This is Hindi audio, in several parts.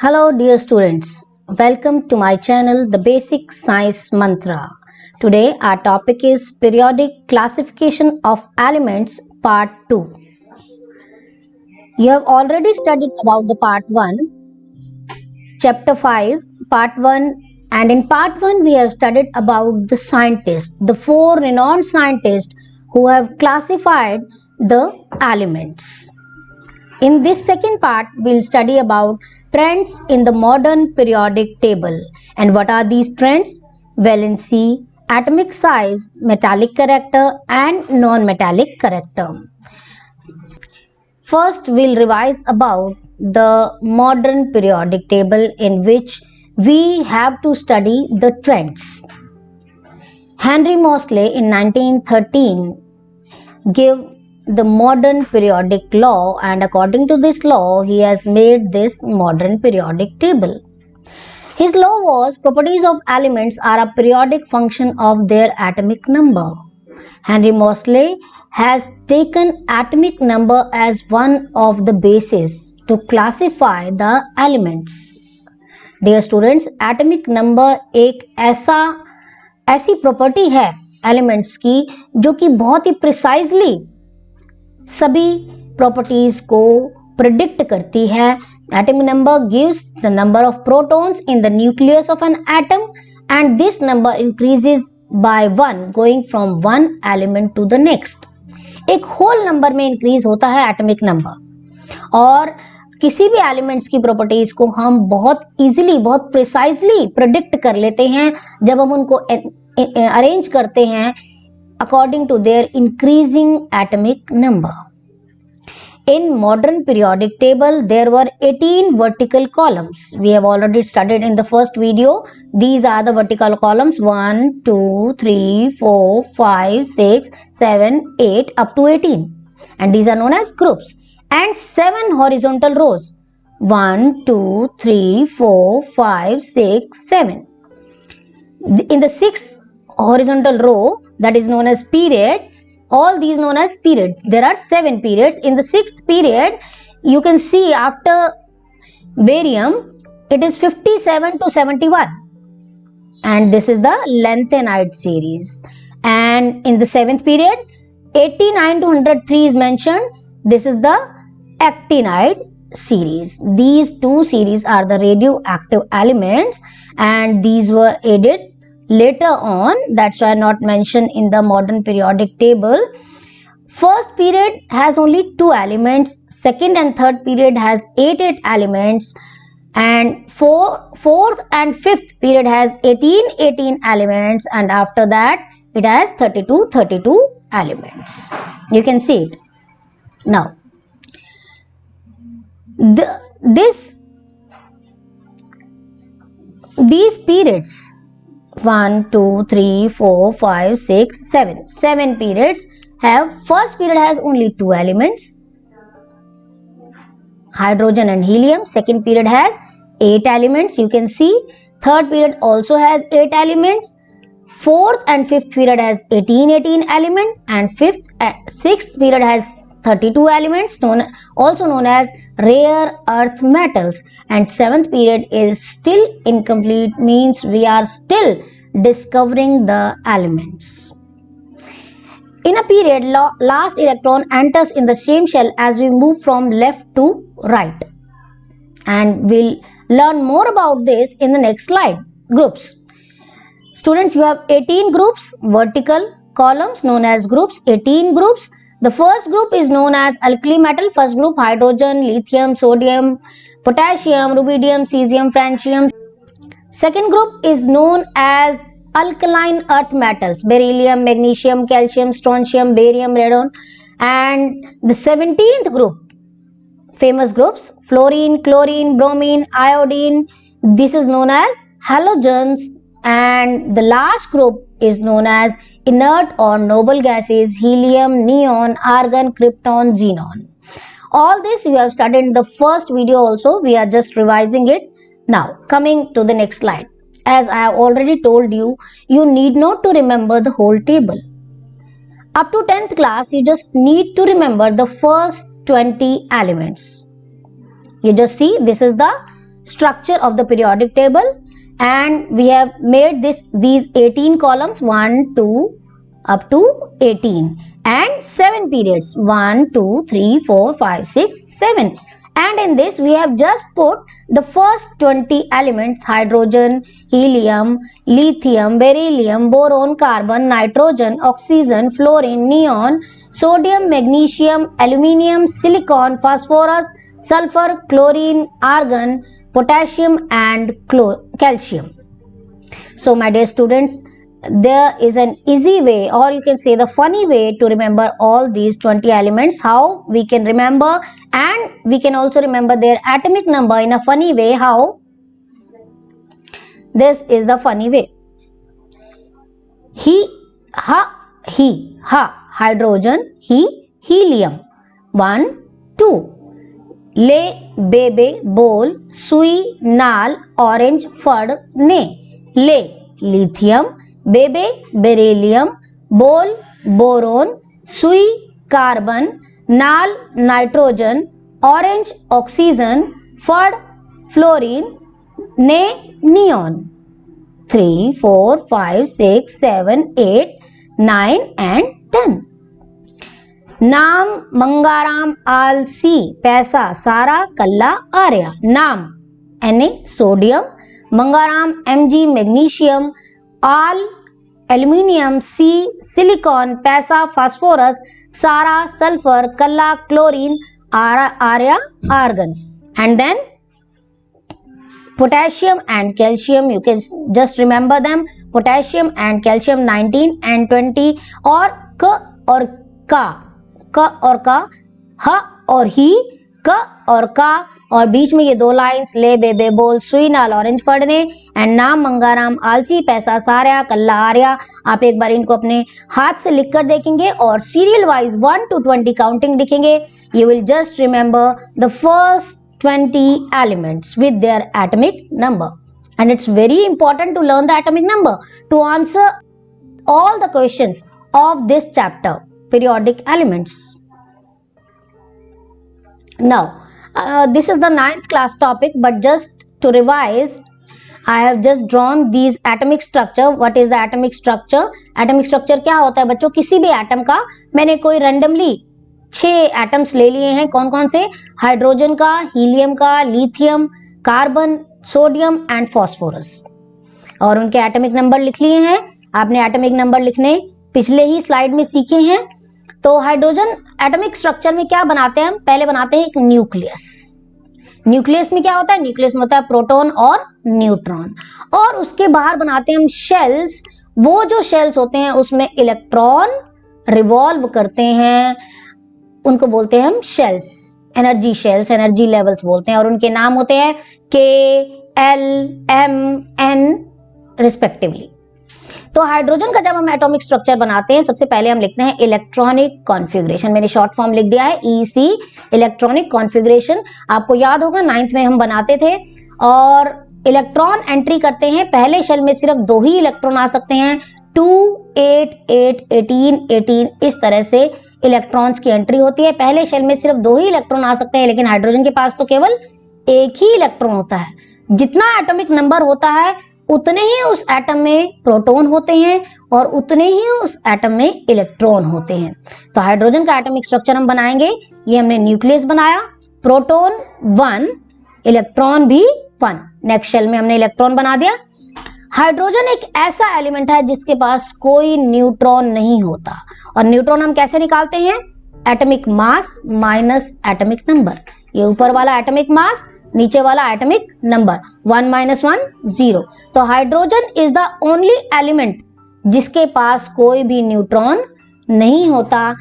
Hello dear students, welcome to my channel The Basic Science Mantra. Today our topic is Periodic Classification of Elements Part 2. You have already studied about the Part 1, Chapter 5, Part 1, and in Part 1 we have studied about the scientists, the four renowned scientists who have classified the elements. In this second part, we'll study about trends in the modern periodic table. And what are these trends? Valency, atomic size, metallic character, and non-metallic character. First, we'll revise about the modern periodic table in which we have to study the trends. Henry Moseley in 1913 gave the modern periodic law, and according to this law he has made this modern periodic table. His law was properties of elements are a periodic function of their atomic number. Henry Moseley has taken atomic number as one of the bases to classify the elements. Dear students, atomic number एक ऐसी प्रॉपर्टी है एलिमेंट्स की जो कि बहुत ही प्रिसाइजली सभी प्रॉपर्टीज को प्रिडिक्ट करती है. Atomic number gives the number of protons in the nucleus of an atom and this number increases by 1 going from one element to the next. एक होल नंबर में इंक्रीज होता है एटॉमिक नंबर, और किसी भी एलिमेंट्स की प्रॉपर्टीज को हम बहुत इजीली, बहुत प्रिसाइजली प्रिडिक्ट कर लेते हैं जब हम उनको अरेंज करते हैं according to their increasing atomic number. In modern periodic table, there were 18 vertical columns. We have already studied in the first video. These are the vertical columns 1, 2, 3, 4, 5, 6, 7, 8 up to 18. And these are known as groups. And 7 horizontal rows. 1, 2, 3, 4, 5, 6, 7. In the sixth horizontal row, that is known as period, all these known as periods. There are 7 periods. In the 6th period, you can see after barium, it is 57 to 71. And this is the lanthanide series. And in the 7th period, 89 to 103 is mentioned. This is the actinide series. These two series are the radioactive elements, and these were added later on. That's why not mentioned in the modern periodic table. First period has only 2 elements. Second and third period has 8 elements, and fourth and fifth period has 18 elements, and after that it has 32 elements. You can see it now. These periods 1, 2, 3, 4, 5, 6, 7. 7 periods have. First period has only 2 elements, hydrogen and helium. Second period has 8 elements. You can see. Third period also has 8 elements. Fourth and fifth period has 18 elements, and sixth period has 32 elements, also known as rare earth metals. And seventh period is still incomplete, means we are still discovering the elements. In a period, last electron enters in the same shell as we move from left to right, and we'll learn more about this in the next slide. Groups. Students, you have 18 groups, vertical columns known as groups, 18 groups. The first group is known as alkali metal. First group, hydrogen, lithium, sodium, potassium, rubidium, cesium, francium. Second group is known as alkaline earth metals, beryllium, magnesium, calcium, strontium, barium, radon. And the 17th group, famous groups, fluorine, chlorine, bromine, iodine. This is known as halogens. And the last group is known as inert or noble gases, helium, neon, argon, krypton, xenon. All this you have studied in the first video also. We are just revising it. Now, coming to the next slide. As I have already told you, you need not to remember the whole table. Up to 10th class, you just need to remember the first 20 elements. You just see, this is the structure of the periodic table, and we have made these 18 columns, 1 2 up to 18, and 7 periods, 1 2 3 4 5 6 7, and in this we have just put the first 20 elements: hydrogen, helium, lithium, beryllium, boron, carbon, nitrogen, oxygen, fluorine, neon, sodium, magnesium, aluminium, silicon, phosphorus, sulfur, chlorine, argon, potassium, and calcium. So my dear students, there is an easy way, or you can say the funny way, to remember all these 20 elements. How we can remember, and we can also remember their atomic number in a funny way. How? This is the funny way. He, hydrogen, helium, 1 2. ले, बेबे, बोल, सुई, नाल, ऑरेंज, फड़, ने, ले, लिथियम, बेबे, बेरिलियम, बोल, बोरोन, सुई, कार्बन, नाल, नाइट्रोजन, ऑरेंज, ऑक्सीजन, फड़, फ्लोरीन, ने, नियॉन. 3 4 5 6 7 8 9 and 10. नाम, मंगाराम, आलसी, पैसा, सारा, कल्ला, आर्या. नाम Na, sodium, Mangaram, Mg, magnesium, आल, एल्यूमिनियम, सी, सिलिकॉन, पैसा, फास्फोरस, सारा, सल्फर, कल्ला, chlorine, Arya, argon. And then potassium and calcium, you can just remember them. Potassium and calcium 19 and 20. और क और का, क और का, ह और ही, क और का, और बीच में ये दो लाइंस, ले, बेबे, बोल, सुई, नाल, ऑरेंज, फड़ने, एंड नाम, मंगाराम, आलसी, पैसा, सारा, कल्ला, आर्या. आप एक बार इनको अपने हाथ से लिख कर देखेंगे और सीरियल वाइज 1 to 20 काउंटिंग लिखेंगे. You will just remember the first 20 elements with their atomic number, and it's very important to learn the atomic number to answer all the questions of this chapter, periodic elements. Now this is the 9th class topic, but just to revise, I have just drawn these atomic structure. What is the atomic structure? Atomic structure क्या होता है बच्चों? किसी भी एटम का मैंने कोई randomly 6 एटम्स ले लिए हैं. कौन कौन से? हाइड्रोजन का, हीलियम का, lithium, carbon, sodium and phosphorus, और उनके एटॉमिक नंबर लिख लिए हैं. आपने एटॉमिक नंबर लिखने पिछले ही स्लाइड में सीखे हैं. तो हाइड्रोजन एटॉमिक स्ट्रक्चर में क्या बनाते हैं हम? पहले बनाते हैं एक न्यूक्लियस. न्यूक्लियस में क्या होता है? न्यूक्लियस में होता है प्रोटॉन और न्यूट्रॉन, और उसके बाहर बनाते हैं हम शेल्स. वो जो शेल्स होते हैं उसमें इलेक्ट्रॉन रिवॉल्व करते हैं, उनको बोलते हैं हम shells, energy shells, energy levels बोलते हैं, और उनके नाम होते हैं K, L, M, N respectively. तो हाइड्रोजन का जब हम एटॉमिक स्ट्रक्चर बनाते हैं, सबसे पहले हम लिखते हैं इलेक्ट्रॉनिक कॉन्फ़िगरेशन. मैंने शॉर्ट फॉर्म लिख दिया है EC, इलेक्ट्रॉनिक कॉन्फ़िगरेशन. आपको याद होगा 9th में हम बनाते थे. और इलेक्ट्रॉन एंट्री करते हैं. पहले शेल में सिर्फ 2 ही इलेक्ट्रॉन आ सकते हैं. 2 8 8 18 18 इस तरह से इलेक्ट्रॉन्स की एंट्री होती है. पहले शेल में सिर्फ 2 ही इलेक्ट्रॉन आ सकते हैं, लेकिन हाइड्रोजन के पास तो केवल एक ही इलेक्ट्रॉन होता है. जितना एटॉमिक नंबर होता है उतने ही उस एटम में प्रोटॉन होते हैं और उतने ही उस एटम में इलेक्ट्रॉन होते हैं. तो हाइड्रोजन का एटॉमिक स्ट्रक्चर हम बनाएंगे. ये हमने न्यूक्लियस बनाया, प्रोटॉन 1, इलेक्ट्रॉन भी 1. नेक्स्ट शेल में हमने इलेक्ट्रॉन बना दिया. हाइड्रोजन एक ऐसा एलिमेंट है जिसके पास कोई न्यूट्रॉन नहीं होता, और न्यूट्रॉन हम कैसे निकालते हैं? Atomic mass minus atomic number. ये ऊपर वाला एटॉमिक मास, नीचे वाला एटॉमिक नंबर, 1 - 1 0. तो hydrogen is the only element जिसके पास कोई भी न्यूट्रॉन नहीं होता.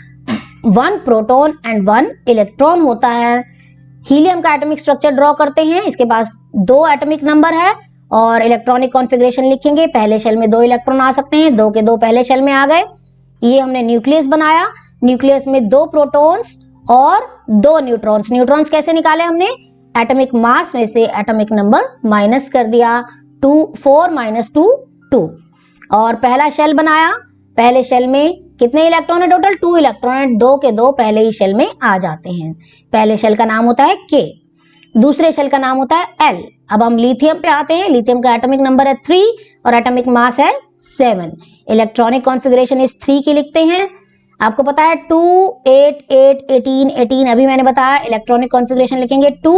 1 प्रोटॉन एंड 1 इलेक्ट्रॉन होता है. हीलियम का एटॉमिक स्ट्रक्चर ड्रॉ करते हैं. इसके पास 2 एटॉमिक नंबर है, और इलेक्ट्रॉनिक कॉन्फ़िगरेशन लिखेंगे. पहले शेल में 2 इलेक्ट्रॉन आ सकते हैं, 2 के 2 पहले शेल में आ गए. ये हमने न्यूक्लियस बनाया. न्यूक्लियस में 2 प्रोटॉन्स और 2 न्यूट्रॉन्स. न्यूट्रॉन्स कैसे निकाले हमने? एटॉमिक मास में से एटॉमिक नंबर माइनस कर दिया. 4 - 2 2. और पहला शेल बनाया. पहले शेल में कितने इलेक्ट्रॉन है? टोटल 2 इलेक्ट्रॉन है. 2 के 2 पहले ही शेल में आ जाते हैं. पहले शेल का नाम होता है K. दूसरे शेल का नाम होता है L। अब हम लिथियम पे आते हैं। लिथियम का एटॉमिक नंबर है 3 और एटॉमिक मास है 7। इलेक्ट्रॉनिक कॉन्फ़िगरेशन इस 3 की लिखते हैं। आपको पता है 2 8 8 18 18 अभी मैंने बताया इलेक्ट्रॉनिक कॉन्फ़िगरेशन लिखेंगे 2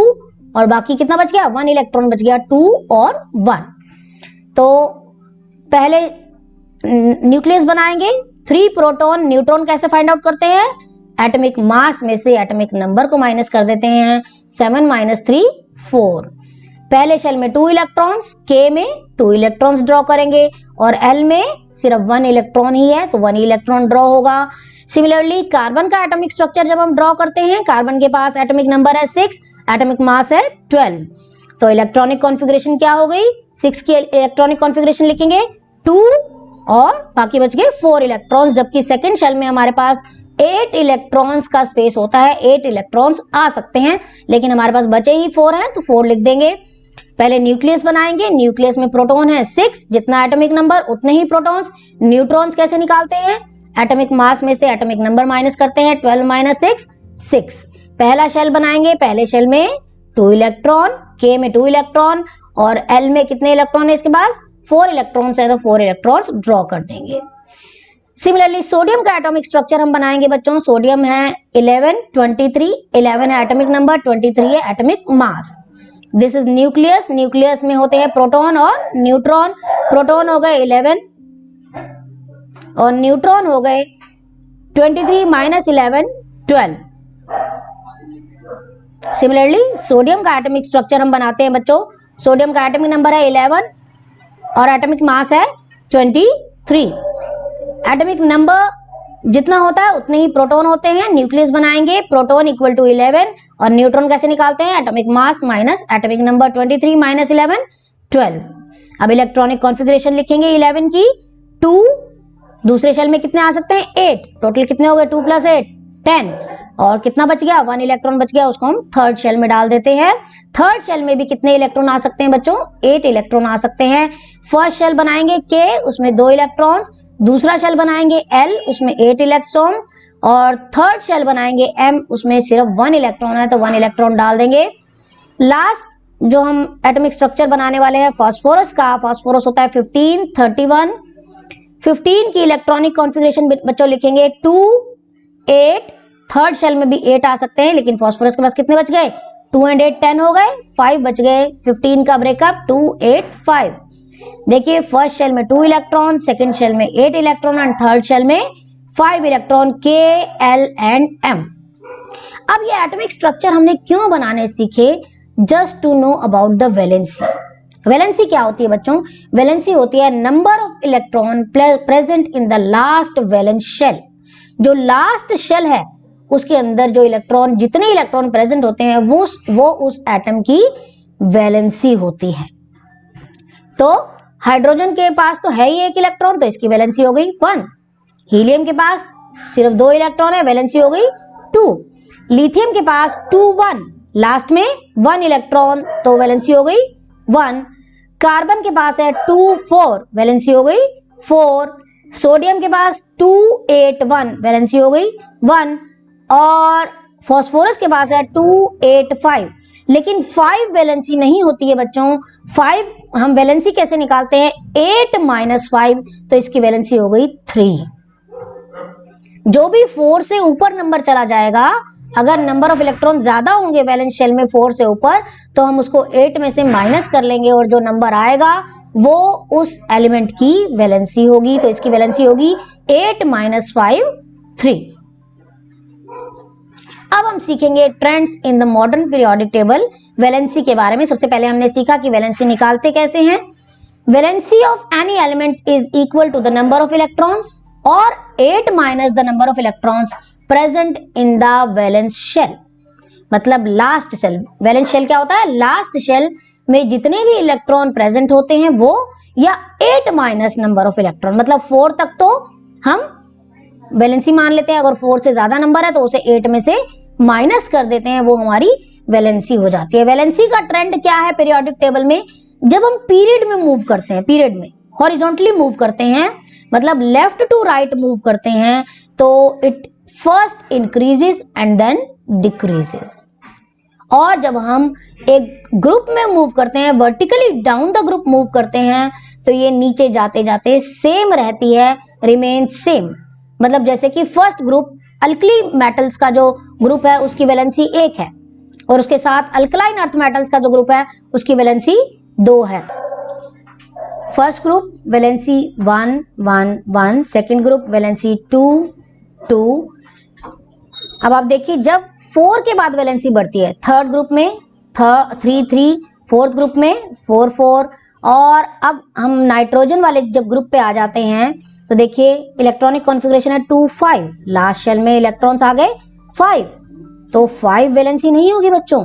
और बाकी कितना बच गया 1 इलेक्ट्रॉन बच गया 2 और 1। तो पहले न्यूक्लियस बनाएंगे। 3 प्रोटॉन न्यूट्रॉन कैसे फाइंड आउट करते हैं? एटॉमिक मास में से एटॉमिक नंबर को माइनस कर देते हैं। 7 - 3 4। पहले शेल में 2 इलेक्ट्रॉन्स, K में 2 इलेक्ट्रॉन्स ड्रॉ करेंगे और L में सिर्फ 1 इलेक्ट्रॉन ही है तो 1 इलेक्ट्रॉन ड्रॉ होगा। सिमिलरली कार्बन का एटॉमिक स्ट्रक्चर जब हम ड्रॉ करते हैं, कार्बन के पास एटॉमिक नंबर है 6, एटॉमिक मास है 12। तो इलेक्ट्रॉनिक कॉन्फ़िगरेशन क्या हो गई? 6 की इलेक्ट्रॉनिक कॉन्फ़िगरेशन लिखेंगे 2 और बाकी बच गए 4 इलेक्ट्रॉन्स, जबकि सेकंड शेल में हमारे पास 8 इलेक्ट्रॉन्स का स्पेस होता है। 8 इलेक्ट्रॉन्स आ सकते हैं लेकिन हमारे पास बचे ही 4 हैं तो 4 लिख देंगे। पहले न्यूक्लियस बनाएंगे। न्यूक्लियस में प्रोटॉन है 6, जितना एटॉमिक नंबर उतने ही प्रोटॉन्स। न्यूट्रॉन्स कैसे निकालते हैं? एटॉमिक मास में से एटॉमिक नंबर माइनस करते हैं। 12 - 6 6। पहला शेल बनाएंगे। पहले शेल में 2 इलेक्ट्रॉन, K में 2 इलेक्ट्रॉन और L में कितने इलेक्ट्रॉन है इसके पास? 4 इलेक्ट्रॉन्स है तो 4 इलेक्ट्रॉन्स ड्रॉ कर देंगे। सिमिलरली सोडियम का एटॉमिक स्ट्रक्चर हम बनाएंगे बच्चों। सोडियम है 11 23, 11 है एटॉमिक नंबर, 23 है atomic mass. This is nucleus. Nucleus में होते हैं प्रोटॉन और न्यूट्रॉन। प्रोटॉन हो गए 11 और न्यूट्रॉन हो गए 23 - 11 12। सिमिलरली सोडियम का एटॉमिक स्ट्रक्चर हम बनाते हैं बच्चों। सोडियम का एटॉमिक नंबर है 11 और एटॉमिक मास है 23। एटॉमिक नंबर जितना होता है उतने ही प्रोटॉन होते हैं। न्यूक्लियस बनाएंगे। प्रोटॉन इक्वल टू 11 और न्यूट्रॉन कैसे निकालते हैं? Atomic mass minus atomic number 23 - 11 12। अब इलेक्ट्रॉनिक कॉन्फ़िगरेशन लिखेंगे 11 की 2। दूसरे शेल में कितने आ सकते हैं? 8। टोटल कितने हो गए? 2 + 8 10 और कितना बच गया? 1 इलेक्ट्रॉन बच गया, उसको हम थर्ड शेल में डाल देते हैं। थर्ड शेल में भी कितने इलेक्ट्रॉन आ सकते हैं बच्चों? 8 इलेक्ट्रॉन आ सकते हैं। फर्स्ट शेल बनाएंगे K, उसमें 2 इलेक्ट्रॉन्स। दूसरा शेल बनाएंगे L, उसमें 8 इलेक्ट्रॉन और थर्ड शेल बनाएंगे M, उसमें सिर्फ 1 इलेक्ट्रॉन है तो 1 इलेक्ट्रॉन डाल देंगे। लास्ट जो हम एटॉमिक स्ट्रक्चर बनाने वाले हैं फास्फोरस का, फास्फोरस होता है 15 31। 15 की इलेक्ट्रॉनिक कॉन्फ़िगरेशन बच्चों लिखेंगे 2 8। थर्ड शेल में भी 8 आ सकते हैं लेकिन फास्फोरस के पास कितने बच गए? 2 और 8 10 हो गए, 5 बच गए। 15 का ब्रेकअप 2 8 5। देखिए फर्स्ट शेल में 2 इलेक्ट्रॉन, सेकंड शेल में 8 इलेक्ट्रॉन और थर्ड शेल में 5 electron K, L and M। अब ये एटॉमिक स्ट्रक्चर हमने क्यों बनाने सीखे? Just to know about the valency. Valency क्या होती है बच्चों? वैलेंसी होती है number of electron present in the last valence shell. जो लास्ट शेल है उसके अंदर जो इलेक्ट्रॉन, जितने इलेक्ट्रॉन प्रेजेंट होते हैं वो उस एटम की वैलेंसी होती है। तो हाइड्रोजन के पास तो है ही 1 इलेक्ट्रॉन तो इसकी वैलेंसी हो गई 1। हीलियम के पास सिर्फ 2 इलेक्ट्रॉन है, वैलेंसी हो गई 2। लिथियम के पास 2 1, लास्ट में 1 इलेक्ट्रॉन तो वैलेंसी हो गई 1। कार्बन के पास है 2 4, वैलेंसी हो गई 4। सोडियम के पास 2 8 1, वैलेंसी हो गई 1 और फास्फोरस के पास है 2 8 5। लेकिन 5 वैलेंसी नहीं होती है बच्चों। 5 हम वैलेंसी कैसे निकालते हैं? 8 - 5 तो इसकी वैलेंसी हो गई 3। जो भी 4 से ऊपर नंबर चला जाएगा, अगर नंबर ऑफ इलेक्ट्रॉन ज्यादा होंगे वैलेंस शेल में 4 से ऊपर तो हम उसको 8 में से माइनस कर लेंगे और जो नंबर आएगा वो उस एलिमेंट की वैलेंसी होगी। तो इसकी वैलेंसी होगी 8 - 5 3। अब हम सीखेंगे trends in the modern periodic table. Valency के बारे में सबसे पहले हमने सीखा कि वैलेंसी निकालते कैसे हैं। Valency of any element is equal to the number of electrons और 8 minus the number of electrons present in the valence shell. मतलब लास्ट शेल। वैलेंस शेल क्या होता है? लास्ट शेल में जितने भी इलेक्ट्रॉन प्रेजेंट होते हैं वो, या 8 माइनस नंबर ऑफ इलेक्ट्रॉन, मतलब 4 तक तो हम वैलेंसी मान लेते हैं। अगर 4 से ज्यादा नंबर है तो उसे 8 में से माइनस कर देते हैं, वो हमारी वैलेंसी हो जाती है। वैलेंसी का ट्रेंड क्या है पीरियोडिक टेबल में? जब हम पीरियड में मूव करते हैं, पीरियड में हॉरिजॉन्टली मूव करते हैं, मतलब लेफ्ट टू राइट मूव करते हैं, तो it first increases and then decreases. और जब हम एक ग्रुप में मूव करते हैं, vertically down the group move करते हैं, तो ये नीचे जाते जाते सेम रहती है, रिमेन सेम। मतलब जैसे कि फर्स्ट ग्रुप अल्कली मेटल्स का जो ग्रुप है उसकी वैलेंसी 1 है, और उसके साथ अल्कलाइन अर्थ मेटल्स का जो ग्रुप है उसकी वैलेंसी 2 है। First group valency 1 1 1, second group valency 2 2। अब आप देखिए जब 4 के बाद वैलेंसी बढ़ती है, थर्ड ग्रुप में 3 3, फोर्थ ग्रुप में 4 4, और अब हम नाइट्रोजन वाले जब ग्रुप पे आ जाते हैं तो देखिए इलेक्ट्रॉनिक कॉन्फ़िगरेशन है 2 5, लास्ट शेल में इलेक्ट्रॉन्स आ गए 5, तो 5 वैलेंसी नहीं होगी बच्चों,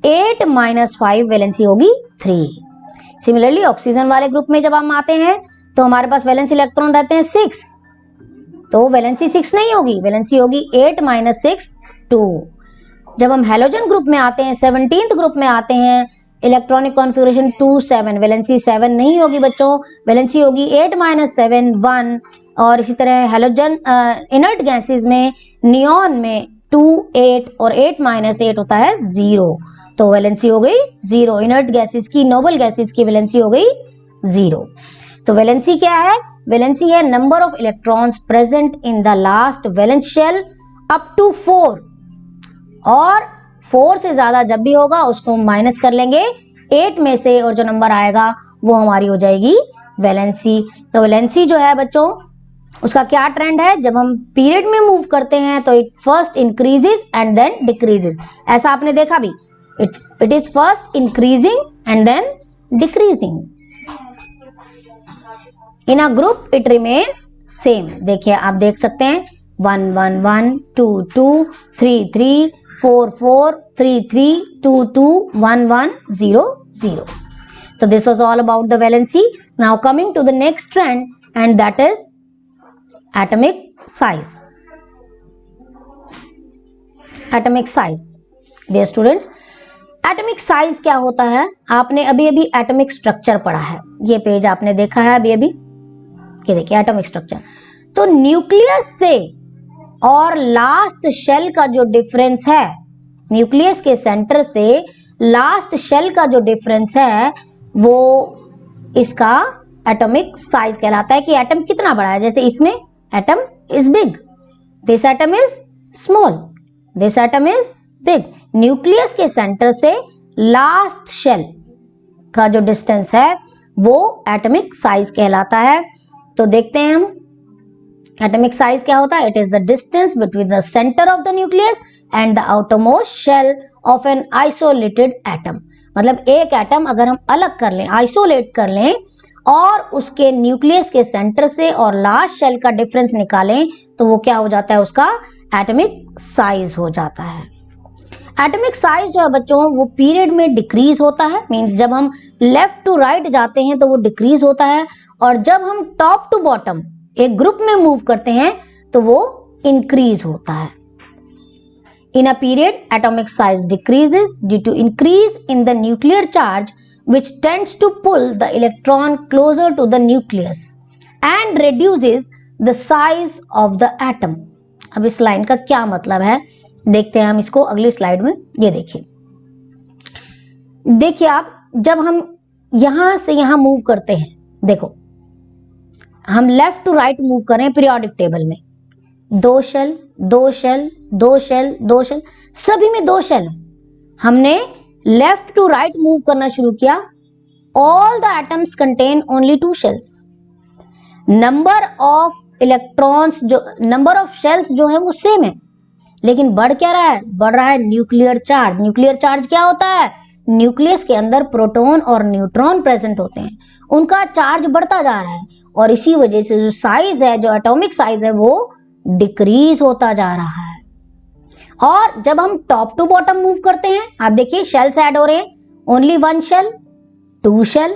8 माइनस 5 वैलेंसी होगी 3। सिमिलरली ऑक्सीजन वाले ग्रुप में जब हम आते हैं तो हमारे पास वैलेंस इलेक्ट्रॉन रहते हैं 6, तो वैलेंसी 6 नहीं होगी, वैलेंसी होगी 8 माइनस 6 2। जब हम हेलोजन ग्रुप में आते हैं, 17th ग्रुप में आते हैं, इलेक्ट्रॉनिक कॉन्फ़िगरेशन 2 7, वैलेंसी 7 नहीं होगी बच्चों, वैलेंसी होगी 8 माइनस 7 1। और इसी तरह हेलोजन इनर्ट गैसेस में, नियॉन में 2 8 और 8 माइनस 8 होता है 0, तो वैलेंसी हो गई 0। इनर्ट गैसेस की, नोबल गैसेस की वैलेंसी हो गई 0। तो वैलेंसी क्या है? वैलेंसी है number of electrons present in the last valence shell up to 4, और 4 से ज्यादा जब भी होगा उसको माइनस कर लेंगे 8 में से, और जो नंबर आएगा वो हमारी हो जाएगी वैलेंसी। तो वैलेंसी जो है बच्चों उसका क्या ट्रेंड है? जब हम पीरियड में मूव करते हैं तो it first increases and then decreases. ऐसा आपने देखा भी, it is first increasing and then decreasing. In a group it remains same. देखिए आप देख सकते हैं 1 1 1 2 2 3 3 4 4 3 3 2 2 1 1 0 0. So this was all about the valency. Now coming to the next trend, and that is atomic size. Atomic size. Dear students, atomic size क्या होता है? आपने अभी अभी एटॉमिक स्ट्रक्चर पढ़ा है, ये पेज आपने देखा है अभी अभी, ये देखिए एटॉमिक स्ट्रक्चर। तो न्यूक्लियस से और लास्ट शेल का जो डिफरेंस है, न्यूक्लियस के सेंटर से लास्ट शेल का जो डिफरेंस है वो इसका एटॉमिक साइज कहलाता है कि एटम कितना बड़ा है। जैसे इसमें atom is big, this atom is small, this atom is big. Nucleus के सेंटर से लास्ट शेल का जो डिस्टेंस है वो एटॉमिक साइज कहलाता है। तो देखते हैं हम एटॉमिक साइज क्या होता है। It is the distance between the centre of the nucleus and the outermost shell of an isolated atom. मतलब एक एटम अगर हम अलग कर लें, आइसोलेट कर लें, और उसके न्यूक्लियस के सेंटर से और लास्ट शेल का डिफरेंस निकालें तो वो क्या हो जाता है, उसका एटॉमिक साइज हो जाता है। एटॉमिक साइज जो है बच्चों वो पीरियड में डिक्रीज होता है, मींस जब हम लेफ्ट टू राइट जाते हैं तो वो डिक्रीज होता है, और जब हम टॉप टू बॉटम एक ग्रुप में मूव करते हैं तो वो इंक्रीज होता है। In a period atomic size decreases due to increase in the nuclear charge which tends to pull the electron closer to the nucleus and reduces the size of the atom। अब इस लाइन का क्या मतलब है देखते हैं हम इसको अगली स्लाइड में। ये देखिए, देखिए आप जब हम यहां से यहां मूव करते हैं, देखो हम लेफ्ट टू राइट मूव कर रहे हैं पीरियोडिक टेबल में, 2 शेल 2 शेल 2 शेल 2 शेल, सभी में 2 शेल है। हमने लेफ्ट टू राइट मूव करना शुरू किया, all the atoms contain only 2 shells. Number of electrons जो, नंबर ऑफ शेल्स जो है वो सेम है, लेकिन बढ़ क्या रहा है, बढ़ रहा है न्यूक्लियर चार्ज। न्यूक्लियर चार्ज क्या होता है, न्यूक्लियस के अंदर प्रोटॉन और न्यूट्रॉन प्रेजेंट होते हैं, उनका चार्ज बढ़ता जा रहा है, और इसी वजह से जो साइज है, जो एटॉमिक साइज है वो डिक्रीज होता जा रहा है। और जब हम टॉप टू बॉटम मूव करते हैं, आप देखिए शेल्स ऐड हो रहे हैं, only 1 shell 2 shell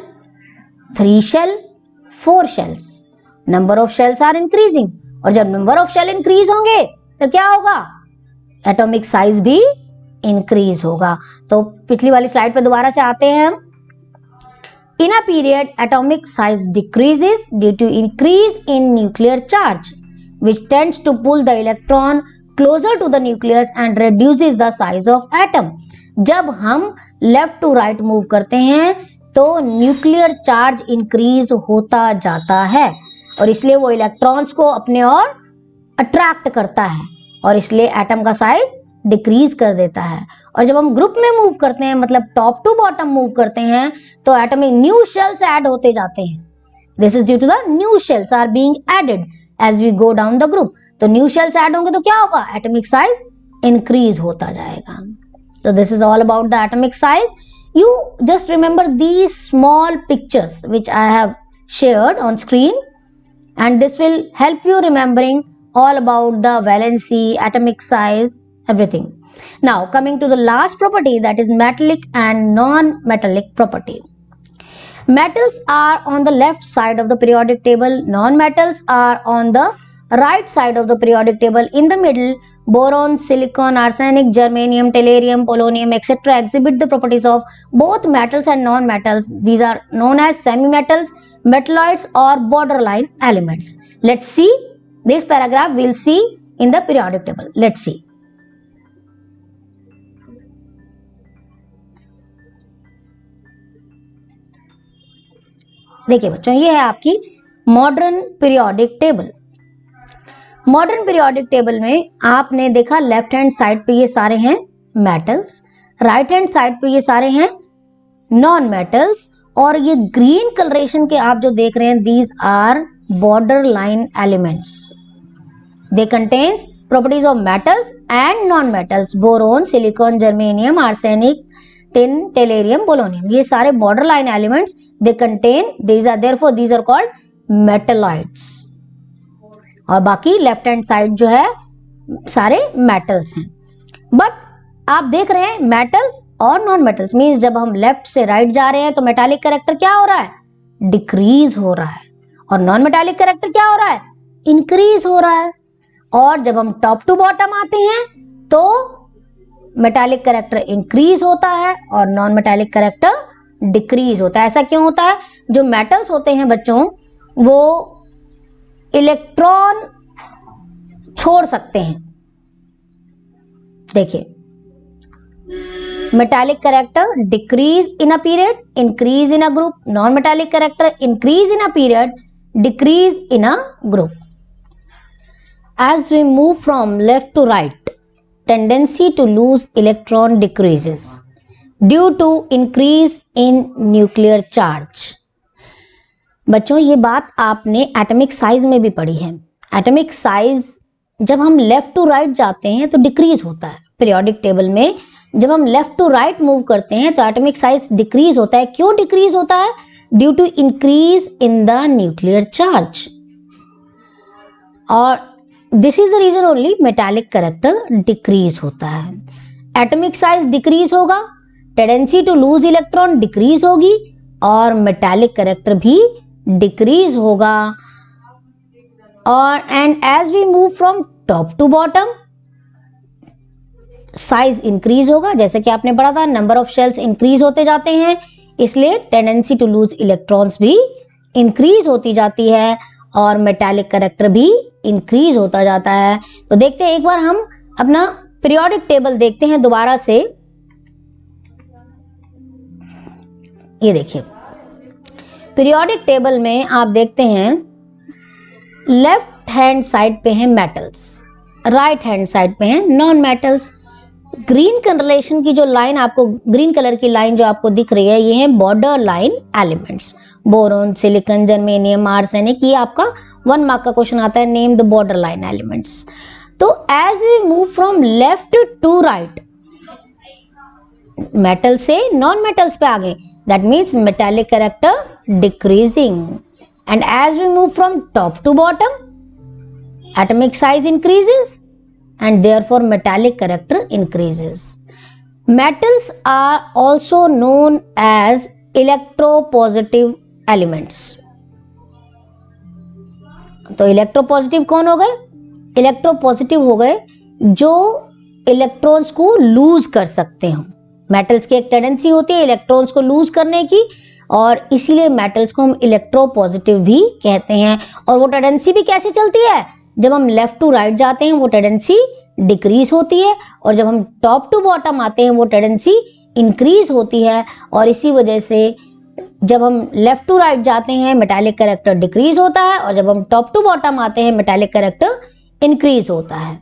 3 shell 4 shells, number of shells are increasing. और जब नंबर ऑफ शेल इंक्रीज होंगे तो क्या होगा, एटॉमिक साइज भी इंक्रीज होगा। तो पिछली वाली स्लाइड पे दोबारा से आते हैं हम। In a period atomic size decreases due to increase in nuclear charge which tends to pull the electron closer to the nucleus and reduces the size of atom। जब हम लेफ्ट टू राइट मूव करते हैं तो न्यूक्लियर चार्ज इंक्रीज होता जाता है और इसलिए वो इलेक्ट्रॉन्स को अपने ओर अट्रैक्ट करता है और इसलिए एटम का साइज डिक्रीज कर देता है। और जब हम ग्रुप में मूव करते हैं, मतलब टॉप टू बॉटम मूव करते हैं, तो एटमिक न्यू शेल्स ऐड होते जाते हैं। This is due to the new shells are being added as we go down the group. तो न्यू शेल्स ऐड होंगे तो क्या होगा, एटमिक साइज इंक्रीज होता जाएगा। So this is all about the atomic size. You just remember these small pictures which I have shared on screen, and this will help you remembering all about the valency, atomic size, everything. Now coming to the last property, that is metallic and non-metallic property. Metals are on the left side of the periodic table, non-metals are on the right side of the periodic table. In the middle, boron, silicon, arsenic, germanium, tellurium, polonium, etc. exhibit the properties of both metals and non-metals. These are known as semi-metals, metalloids or borderline elements. Let's see this paragraph. We'll see in the periodic table. Let's see. देखिए बच्चों, ये है आपकी modern periodic table. Modern periodic table में आपने देखा लेफ्ट हैंड साइड पे ये सारे हैं मेटल्स, राइट हैंड साइड पे ये सारे हैं नॉन मेटल्स, और ये ग्रीन कलरेशन के आप जो देख रहे हैं, these are border line elements. They contains properties of metals and non metals, boron, silicon, germanium, arsenic, tin, tellurium, polonium, ये सारे border line elements they contain, these are therefore these are called metalloids. और बाकी लेफ्ट हैंड साइड जो है सारे मेटल्स हैं। बट आप देख रहे हैं मेटल्स और नॉन मेटल्स मींस जब हम लेफ्ट से राइट जा रहे हैं तो मेटालिक कैरेक्टर क्या हो रहा है, डिक्रीज हो रहा है, और नॉन मेटालिक कैरेक्टर क्या हो रहा है, इंक्रीज हो रहा है। और जब हम टॉप टू बॉटम आते हैं तो मेटालिक कैरेक्टर इंक्रीज होता है और नॉन मेटालिक कैरेक्टर डिक्रीज होता है। ऐसा क्यों होता है, जो मेटल्स होते हैं बच्चों वो इलेक्ट्रॉन छोड़ सकते हैं। देखिए, metallic character decrease in a period, increase in a group, non metallic character increase in a period, decrease in a group. As we move from left to right, tendency to lose electron decreases due to increase in nuclear charge. बच्चों ये बात आपने एटॉमिक साइज में भी पढ़ी है। एटॉमिक साइज जब हम लेफ्ट टू राइट जाते हैं तो डिक्रीज होता है। पीरियोडिक टेबल में जब हम लेफ्ट टू राइट मूव करते हैं तो एटॉमिक साइज डिक्रीज होता है। क्यों डिक्रीज होता है, due to increase in the nuclear charge. और this is the reason only metallic character decrease होता है। एटॉमिक साइज डिक्रीज होगा, tendency to lose electron decrease होगी और मेटालिक कैरेक्टर भी डिक्रीज होगा। और and as we move from top to bottom, size increase होगा। जैसे कि आपने पढ़ा था, नंबर ऑफ शेल्स इंक्रीज होते जाते हैं, इसलिए टेंडेंसी टू लूज इलेक्ट्रॉन्स भी इंक्रीज होती जाती है और मेटालिक कैरेक्टर भी इंक्रीज होता जाता है। तो देखते हैं, एक बार हम अपना पीरियोडिक टेबल देखते हैं दोबारा से। ये देखिए, पीरियोडिक टेबल में आप देखते हैं लेफ्ट हैंड साइड पे हैं मेटल्स, राइट हैंड साइड पे हैं नॉन मेटल्स। ग्रीन कलरेशन की जो लाइन आपको, ग्रीन कलर की लाइन जो आपको दिख रही है, ये है border line elements, boron, silicon, germanium, arsenic. ये आपका 1 मार्क का क्वेश्चन आता है, name the border line elements. तो as we move from left to right, metal से नॉन मेटल्स पे आ गए, that means metallic character decreasing. And as we move from top to bottom, atomic size increases and therefore metallic character increases. Metals are also known as electropositive elements. तो इलेक्ट्रोपॉजिटिव कौन हो गए, इलेक्ट्रोपॉजिटिव हो गए जो इलेक्ट्रॉन्स को लूज कर सकते हो। मेटल्स की एक टेंडेंसी होती है इलेक्ट्रॉन्स को लूज करने की, और इसीलिए मेटल्स को हम इलेक्ट्रोपॉजिटिव भी कहते हैं। और वो टेंडेंसी भी कैसे चलती है, जब हम लेफ्ट टू राइट जाते हैं वो टेंडेंसी डिक्रीज होती है, और जब हम टॉप टू बॉटम आते हैं वो टेंडेंसी इंक्रीज होती है, और इसी वजह से जब हम लेफ्ट टू राइट जाते हैं मेटालिक कैरेक्टर डिक्रीज होता है, और जब हम टॉप टू बॉटम आते हैं मेटालिक कैरेक्टर इंक्रीज होता है।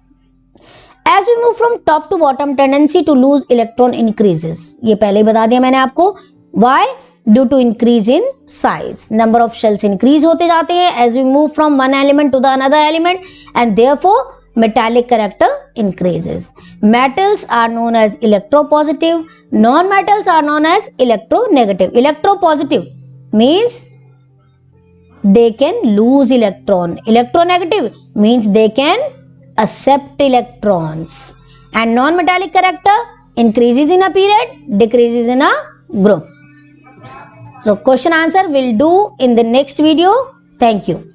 As we move from top to bottom, tendency to lose electron increases. ये पहले ही बता दिया मैंने आपको। Why? Due to increase in size. Number of shells increase होते जाते हैं as we move from one element to the another element, and therefore metallic character increases. Metals are known as electropositive. Non-metals are known as electronegative. Electropositive means they can lose electron. Electronegative means they can accept electrons, and non-metallic character increases in a period, decreases in a group. So question answer we'll do in the next video. Thank you.